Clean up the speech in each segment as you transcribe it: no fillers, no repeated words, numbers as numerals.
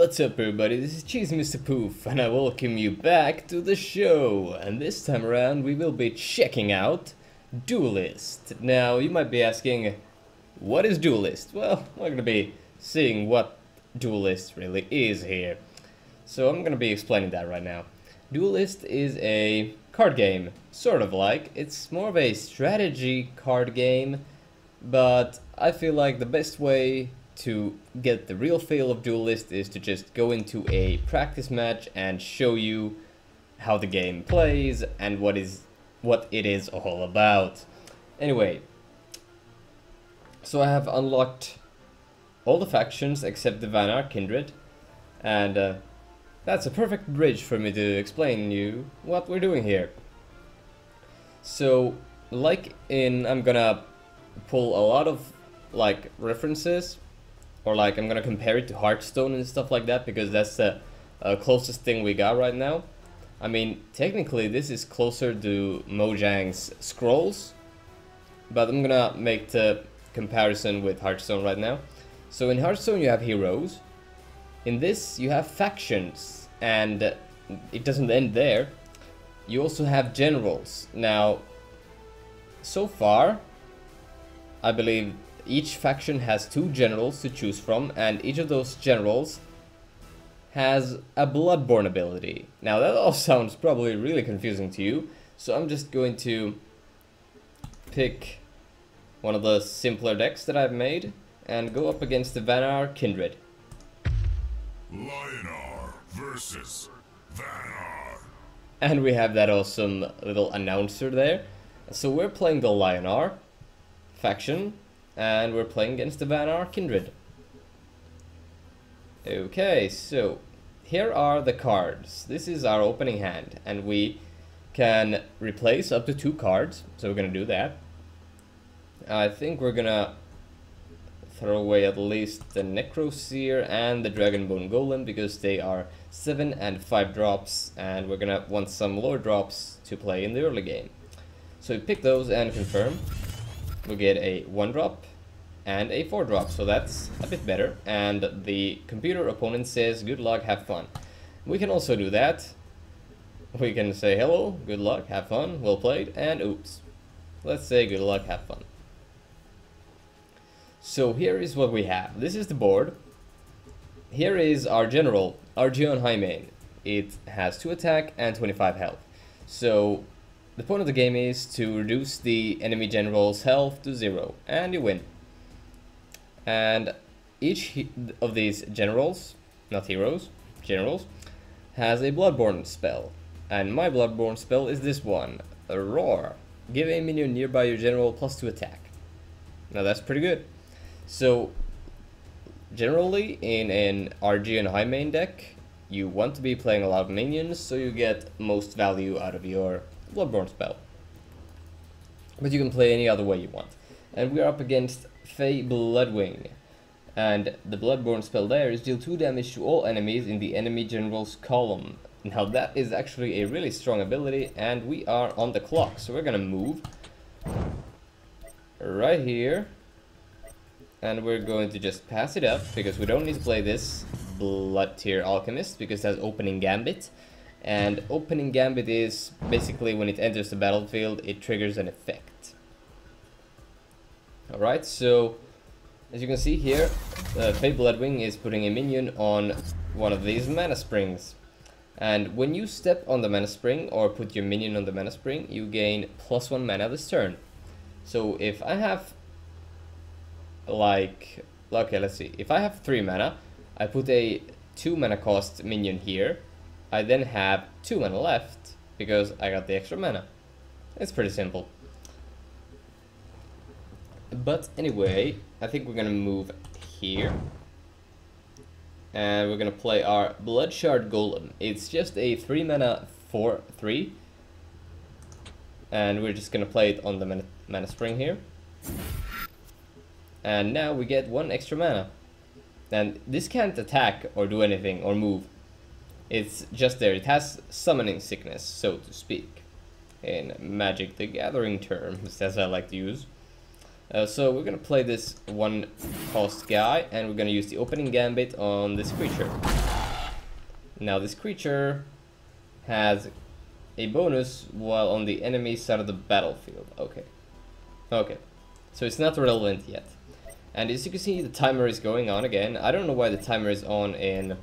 What's up everybody, this is Cheese Mr. Poof and I welcome you back to the show. And this time around we will be checking out Duelyst. Now you might be asking, what is Duelyst? Well, we're going to be seeing what Duelyst really is here. So I'm going to be explaining that right now. Duelyst is a card game, sort of like. It's more of a strategy card game, but I feel like the best way to get the real feel of Duelyst is to just go into a practice match and show you how the game plays and what it is all about. Anyway, so I have unlocked all the factions except the Vanar Kindred, and that's a perfect bridge for me to explain you what we're doing here. So, I'm gonna pull a lot of references, or I'm gonna compare it to Hearthstone and stuff like that, because that's the closest thing we got right now. I mean, technically this is closer to Mojang's Scrolls, but I'm gonna make the comparison with Hearthstone right now. So in Hearthstone you have heroes, in this you have factions, and it doesn't end there. You also have generals. Now, so far, I believe each faction has 2 generals to choose from, and each of those generals has a Bloodborne ability. Now that all sounds probably really confusing to you, so I'm just going to pick one of the simpler decks that I've made and go up against the Vanar Kindred. Lionar versus Vanar. And we have that awesome little announcer there. So we're playing the Lionar faction, and we're playing against the Vanar Kindred. Okay, so here are the cards. This is our opening hand, and we can replace up to 2 cards, so we're gonna do that. I think we're gonna throw away at least the Necroseer and the Dragonbone Golem, because they are 7 and 5 drops, and we're gonna want some lower drops to play in the early game. So we pick those and confirm. We get a 1 drop and a 4 drop, so that's a bit better, and the computer opponent says good luck, have fun. We can also do that. We can say hello, good luck, have fun, well played, and oops. Let's say good luck, have fun. So here is what we have. This is the board. Here is our general, Argion Highmane. It has 2 attack and 25 health. So the point of the game is to reduce the enemy general's health to 0, and you win. And each of these generals, not heroes, generals, has a Bloodborne spell. And my Bloodborne spell is this one, a Roar. Give a minion nearby your general +2 attack. Now that's pretty good. So generally in an RG and Highmane deck, you want to be playing a lot of minions, so you get most value out of your Bloodborne spell. But you can play any other way you want. And we are up against Fey Bloodwing, and the Bloodborne spell there is deal 2 damage to all enemies in the enemy general's column. Now that is actually a really strong ability, and we are on the clock, so we're gonna move right here, and we're going to just pass it up, because we don't need to play this Blood Tier Alchemist, because that's opening gambit. And opening gambit is basically when it enters the battlefield, it triggers an effect. Alright, so as you can see here, Fey Bloodwing is putting a minion on one of these mana springs. And when you step on the mana spring, or put your minion on the mana spring, you gain +1 mana this turn. So if I have okay, let's see, if I have 3 mana, I put a 2 mana cost minion here, I then have 2 mana left, because I got the extra mana. It's pretty simple. But anyway, I think we're gonna move here, and we're gonna play our Bloodshard Golem. It's just a 3 mana 4/3, and we're just gonna play it on the mana spring here. And now we get 1 extra mana, and this can't attack or do anything or move. It's just there. It has summoning sickness, so to speak, in Magic the Gathering terms, as I like to use. So we're gonna play this 1 cost guy, and we're gonna use the opening gambit on this creature. Now this creature has a bonus while on the enemy side of the battlefield. Okay. Okay. So it's not relevant yet. And as you can see, the timer is going on again. I don't know why the timer is on in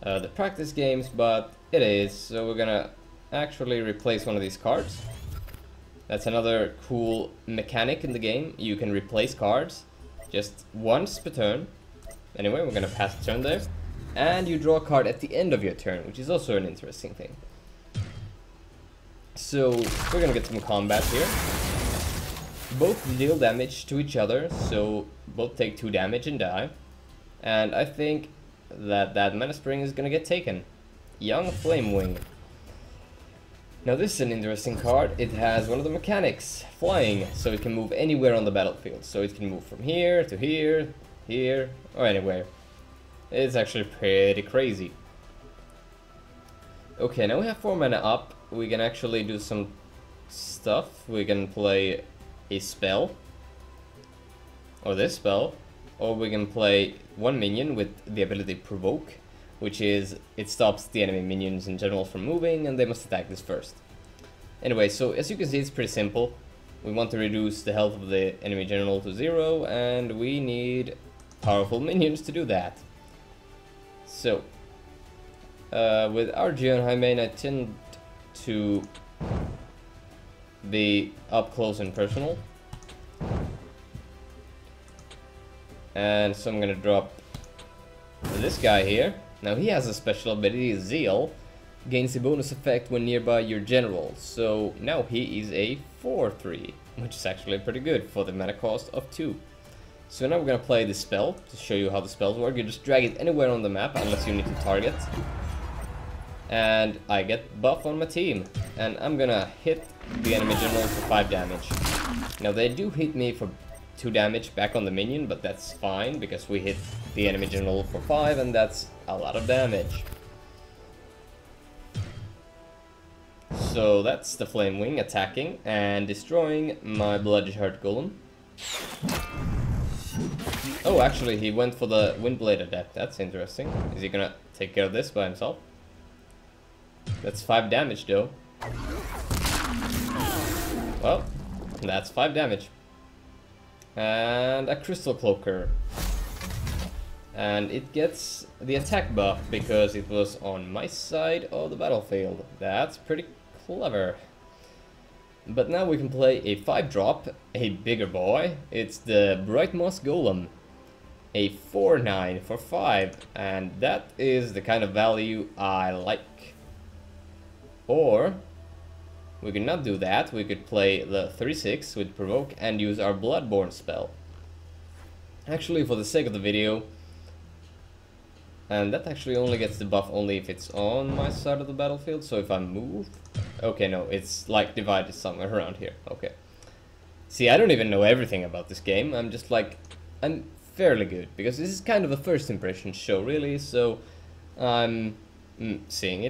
the practice games, but it is. So we're gonna actually replace one of these cards. That's another cool mechanic in the game. You can replace cards just once per turn. Anyway, we're gonna pass the turn there. And you draw a card at the end of your turn, which is also an interesting thing. So we're gonna get some combat here. Both deal damage to each other, so both take 2 damage and die. And I think that Mana Spring is gonna get taken. Young Flamewing. Now this is an interesting card. It has one of the mechanics, flying, so it can move anywhere on the battlefield. So it can move from here to here, here, or anywhere. It's actually pretty crazy. Okay, now we have 4 mana up. We can actually do some stuff. We can play a spell, or this spell, or we can play 1 minion with the ability Provoke, which is it stops the enemy minions in general from moving and they must attack this first. Anyway, so as you can see, it's pretty simple. We want to reduce the health of the enemy general to 0, and we need powerful minions to do that. So with our Geon High main, I tend to be up close and personal, and so I'm gonna drop this guy here. Now he has a special ability, Zeal, gains a bonus effect when nearby your general, so now he is a 4/3, which is actually pretty good for the mana cost of 2. So now we're gonna play the spell to show you how the spells work. You just drag it anywhere on the map unless you need to target, and I get buff on my team, and I'm gonna hit the enemy general for 5 damage. Now they do hit me for 2 damage back on the minion, but that's fine because we hit the enemy general for 5, and that's a lot of damage. So that's the Flamewing attacking and destroying my Bloodshard Golem. Oh, actually he went for the Windblade Adept. That's interesting. Is he gonna take care of this by himself? That's 5 damage though. Well, that's 5 damage. And a Crystal Cloaker. And it gets the attack buff because it was on my side of the battlefield. That's pretty clever. But now we can play a 5-drop, a bigger boy. It's the Bright Moss Golem. A 4/9 for 5. And that is the kind of value I like. Or we could not do that. We could play the 3/6 with Provoke and use our Bloodborne spell. Actually, for the sake of the video, and that actually only gets the buff only if it's on my side of the battlefield. So if I move, okay, no, it's like divided somewhere around here. Okay. See, I don't even know everything about this game. I'm just like, I'm fairly good because this is kind of a first impression show, really. So I'm seeing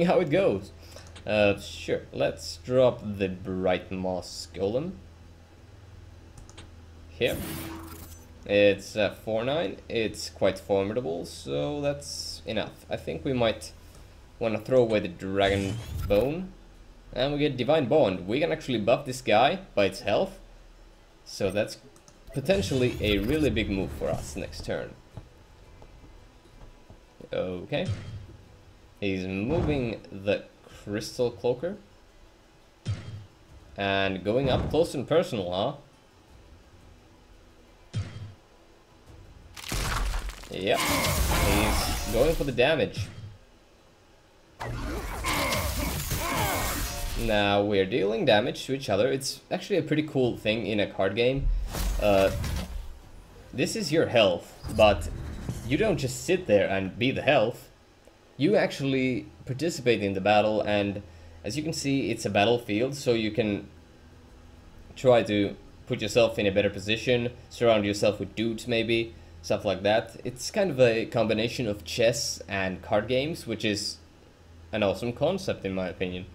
how it goes. Sure, let's drop the Bright Moss Golem here. It's 4/9, it's quite formidable, so that's enough. I think we might want to throw away the Dragon Bone, and we get Divine Bond. We can actually buff this guy by its health, so that's potentially a really big move for us next turn. Okay. He's moving the Crystal Cloaker and going up close and personal, huh? Yep, he's going for the damage. Now we're dealing damage to each other. It's actually a pretty cool thing in a card game. This is your health, but you don't just sit there and be the health. You actually participate in the battle, and as you can see, it's a battlefield, so you can try to put yourself in a better position, surround yourself with dudes maybe, stuff like that. It's kind of a combination of chess and card games, which is an awesome concept in my opinion.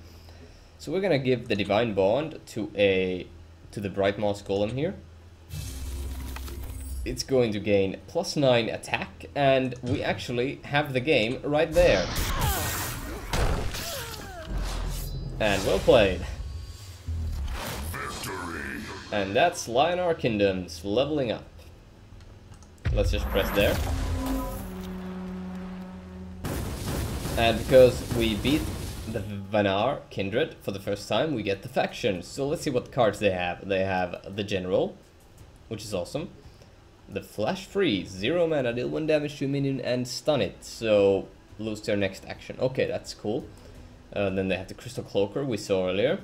So we're gonna give the Divine Bond to the Bright Moss Golem here. it's going to gain +9 attack, and we actually have the game right there. And well played. Victory. And that's Lionar Kingdoms leveling up. Let's just press there. And because we beat the Vanar Kindred for the first time, we get the faction. So let's see what cards they have. They have the General, which is awesome. The Flash Freeze, 0 mana, deal 1 damage to a minion and stun it. So lose their next action. Okay, that's cool. Then they have the Crystal Cloaker we saw earlier.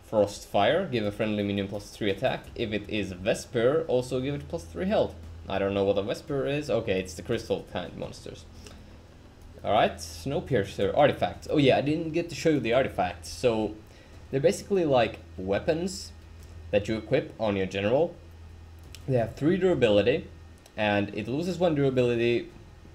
Frost Fire, give a friendly minion +3 attack. If it is Vesper, also give it +3 health. I don't know what a Vesper is. Okay, it's the crystal kind monsters. Alright, Snowpiercer, artifacts. Oh yeah, I didn't get to show you the artifacts. So, they're basically like weapons that you equip on your general. They have 3 durability, and it loses 1 durability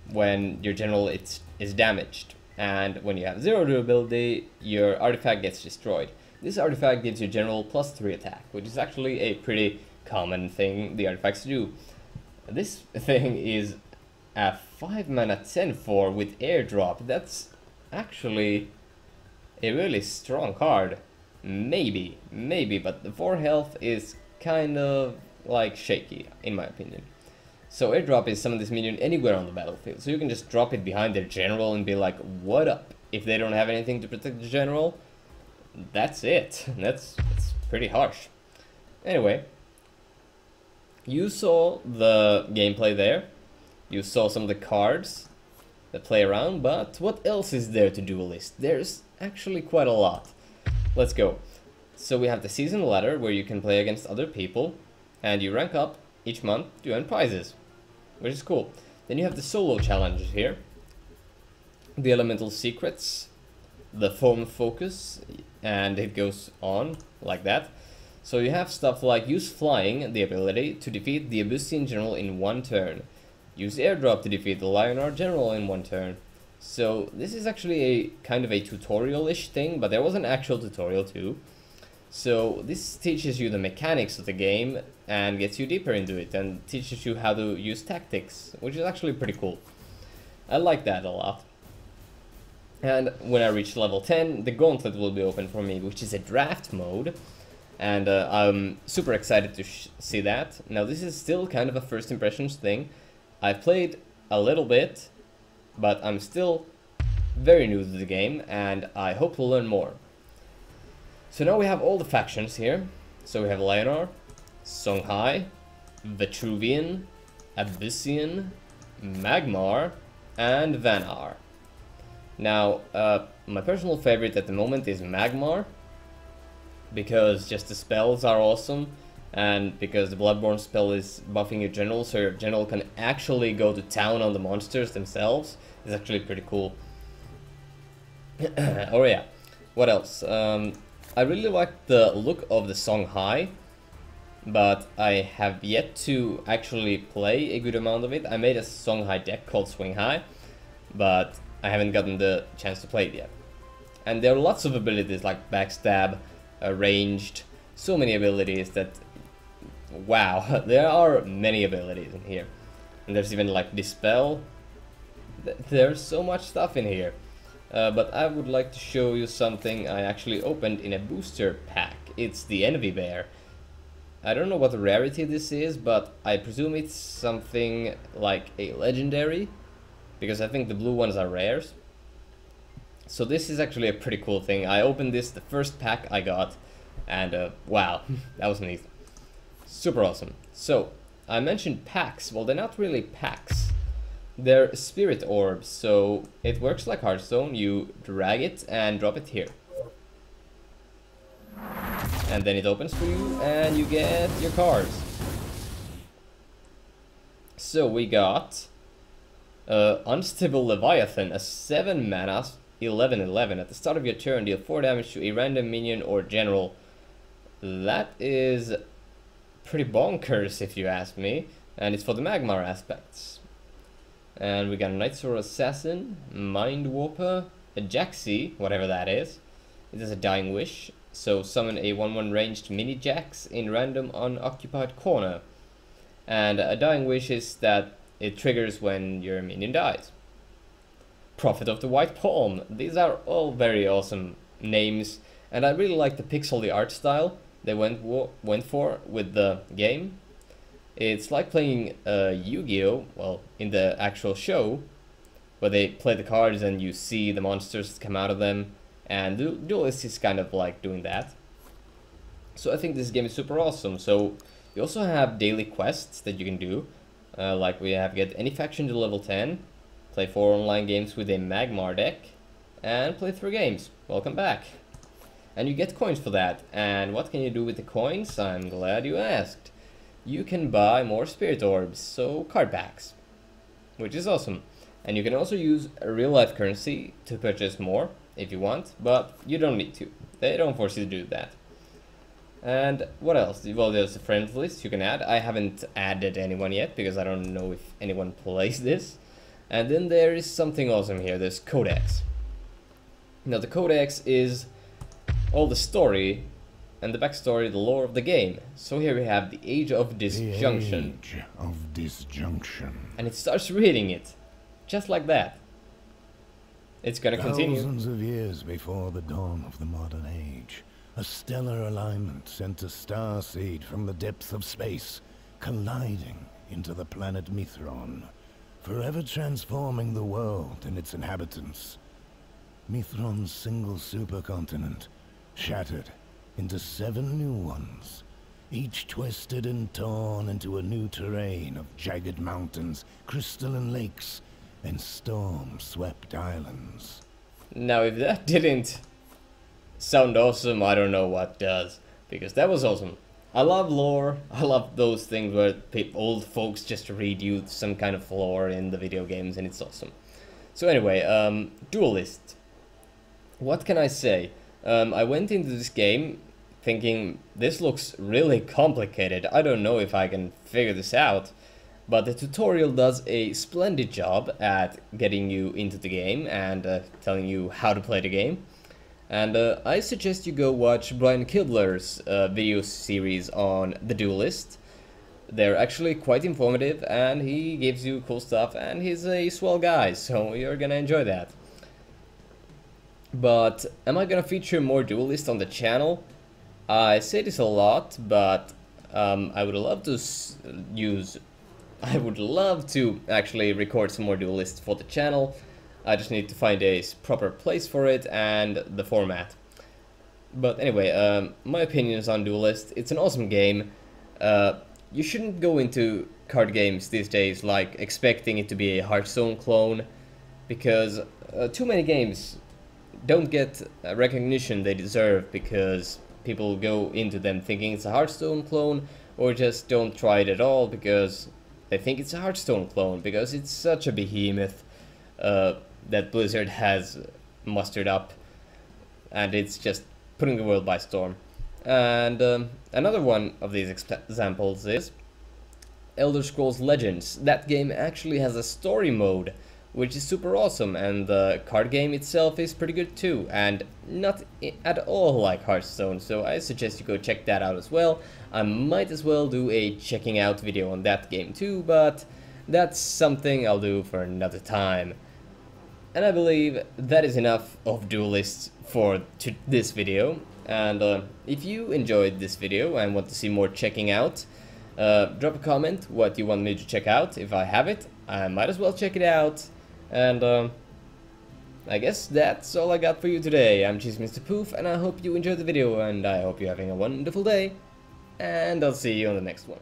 when your general is damaged. And when you have 0 durability, your artifact gets destroyed. This artifact gives your general +3 attack, which is actually a pretty common thing the artifacts do. This thing is a 5 mana 10/4 with airdrop. That's actually a really strong card. Maybe, but the 4 health is kind of like shaky, in my opinion. So airdrop is summon this minion anywhere on the battlefield. So you can just drop it behind their general and be like, what up? If they don't have anything to protect the general, that's it. That's pretty harsh. Anyway, you saw the gameplay there. You saw some of the cards that play around, but what else is there to Duelyst? There's actually quite a lot. Let's go. So we have the season ladder where you can play against other people, and you rank up each month to earn prizes, which is cool. Then you have the solo challenges here, the elemental secrets, the form focus, and it goes on like that. So you have stuff like use flying, the ability to defeat the Abyssian general in 1 turn. Use airdrop to defeat the Lionar general in 1 turn. So this is actually a kind of a tutorial-ish thing, but there was an actual tutorial too. So this teaches you the mechanics of the game and gets you deeper into it and teaches you how to use tactics, which is actually pretty cool. I like that a lot. And when I reach level 10, the gauntlet will be open for me, which is a draft mode. And I'm super excited to see that. Now this is still kind of a first impressions thing. I've played a little bit, but I'm still very new to the game, and I hope to learn more. So now we have all the factions here. So we have Lionar, Songhai, Vitruvian, Abyssian, Magmar, and Vanar. Now, my personal favorite at the moment is Magmar, because just the spells are awesome, and because the Bloodborne spell is buffing your general, so your general can actually go to town on the monsters themselves. It's actually pretty cool. Oh yeah, what else? I really like the look of the Songhai, but I have yet to actually play a good amount of it. I made a Songhai deck called Swinghai, but I haven't gotten the chance to play it yet. And there are lots of abilities like backstab, ranged, so many abilities that, wow, there are many abilities in here. And there's even like dispel. There's so much stuff in here. But I would like to show you something I actually opened in a booster pack. It's the Envy Bear. I don't know what the rarity this is, but I presume it's something like a legendary, because I think the blue ones are rares. So this is actually a pretty cool thing. I opened this the first pack I got, and wow, that was neat. Super awesome. So, I mentioned packs. Well, they're not really packs. They're spirit orbs, so it works like Hearthstone. You drag it and drop it here. And then it opens for you, and you get your cards. So we got Unstable Leviathan, a 7 mana, 11/11. At the start of your turn, deal 4 damage to a random minion or general. That is pretty bonkers, if you ask me. And it's for the Magmar aspects. And we got a Nightsword Assassin, Mind Warper, a Jaxi, whatever that is. It has a Dying Wish, so summon a 1/1 ranged mini Jax in random unoccupied corner. And a dying wish is that it triggers when your minion dies. Prophet of the White Palm. These are all very awesome names, and I really like the pixely art style they went for with the game. It's like playing Yu-Gi-Oh! Well, in the actual show, where they play the cards and you see the monsters come out of them, and Duelyst is kind of like doing that. So I think this game is super awesome. So you also have daily quests that you can do, like we have get any faction to level 10, play 4 online games with a Magmar deck, and play 3 games. Welcome back. And you get coins for that. And what can you do with the coins? I'm glad you asked. You can buy more spirit orbs, so card packs, which is awesome. And you can also use real life currency to purchase more if you want, but you don't need to. They don't force you to do that. And what else? Well, there's a friends list you can add. I haven't added anyone yet because I don't know if anyone plays this. And then there is something awesome here. There's Codex. Now the Codex is all the story and the backstory, the lore of the game. So here we have the Age of Disjunction. The Age of Disjunction. And it starts reading it. Just like that. It's gonna continue. Thousands of years before the dawn of the modern age, a stellar alignment sent a star seed from the depths of space, colliding into the planet Mithron, forever transforming the world and its inhabitants. Mithron's single supercontinent shattered into 7 new ones, each twisted and torn into a new terrain of jagged mountains, crystalline lakes, and storm-swept islands. Now if that didn't sound awesome, I don't know what does, because that was awesome. I love lore. I love those things where old folks just read you some kind of lore in the video games, and it's awesome. So anyway, Duelyst. What can I say? I went into this game thinking this looks really complicated. I don't know if I can figure this out, but the tutorial does a splendid job at getting you into the game and telling you how to play the game. And I suggest you go watch Brian Kibler's video series on the Duelyst. They're actually quite informative, and he gives you cool stuff, and he's a swell guy, so you're gonna enjoy that. But am I gonna feature more Duelyst on the channel? I say this a lot, but I would love to actually record some more Duelyst for the channel. I just need to find a proper place for it and the format. But anyway, my opinions on Duelyst. It's an awesome game. You shouldn't go into card games these days like expecting it to be a Hearthstone clone, because too many games don't get recognition they deserve because people go into them thinking it's a Hearthstone clone, or just don't try it at all because they think it's a Hearthstone clone, because it's such a behemoth that Blizzard has mustered up, and it's just putting the world by storm. And another one of these examples is Elder Scrolls Legends. That game actually has a story mode, which is super awesome, and the card game itself is pretty good too, and not at all like Hearthstone, so I suggest you go check that out as well. I might as well do a checking out video on that game too, but that's something I'll do for another time. And I believe that is enough of Duelyst for this video, and if you enjoyed this video and want to see more checking out, drop a comment what you want me to check out. If I have it, I might as well check it out. And I guess that's all I got for you today. I'm Cheese Mr. Poof, and I hope you enjoyed the video, and I hope you're having a wonderful day. And I'll see you on the next one.